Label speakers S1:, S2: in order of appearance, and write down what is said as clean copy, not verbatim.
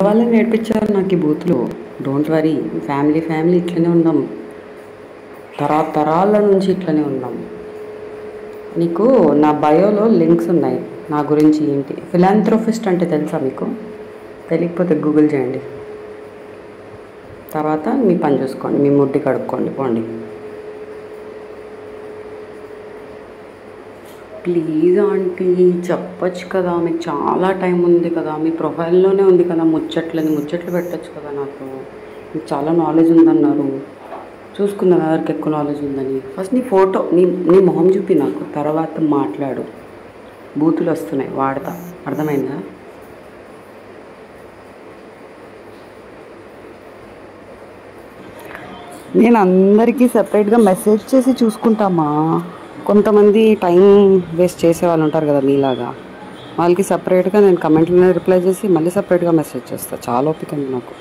S1: వాళ్ళే నేర్పించారు నాకు ఈ బూతులు. డోంట్ వరీ, ఫ్యామిలీ ఫ్యామిలీ ఇట్లనే ఉన్నాం, తరాల నుంచి ఇట్లనే ఉన్నాం. నీకు నా బయోలో లింక్స్ ఉన్నాయి నా గురించి. ఏంటి ఫిలాంథ్రోపిస్ట్ అంటే తెలుసా మీకు? తెలియకపోతే గూగుల్ చేయండి. తర్వాత మీ పని చూసుకోండి, మీ ముడ్డి కడుక్కోండి పోండి. ప్లీజ్ ఆంటీ చెప్పొచ్చు కదా, మీకు చాలా టైం ఉంది కదా, మీ ప్రొఫైల్లోనే ఉంది కదా ముచ్చట్లు పెట్టచ్చు కదా. మీకు చాలా నాలెడ్జ్ ఉందన్నారు, చూసుకుందాం ఎవరికి ఎక్కువ నాలెడ్జ్ ఉందని. ఫస్ట్ నీ ఫోటో, నీ మొహం చూపి నాకు, తర్వాత మాట్లాడు. బూతులు వస్తున్నాయి వాడతా, అర్థమైందా? నేను అందరికీ సపరేట్గా మెసేజ్ చేసి చూసుకుంటామా. కొంతమంది టైం వేస్ట్ చేసే వాళ్ళు ఉంటారు కదా మీలాగా, వాళ్ళకి సపరేట్గా నేను కమెంట్లోనే రిప్లై చేసి మళ్ళీ సపరేట్గా మెసేజ్ చేస్తాను. చాలా ఓపిక ఉంది నాకు.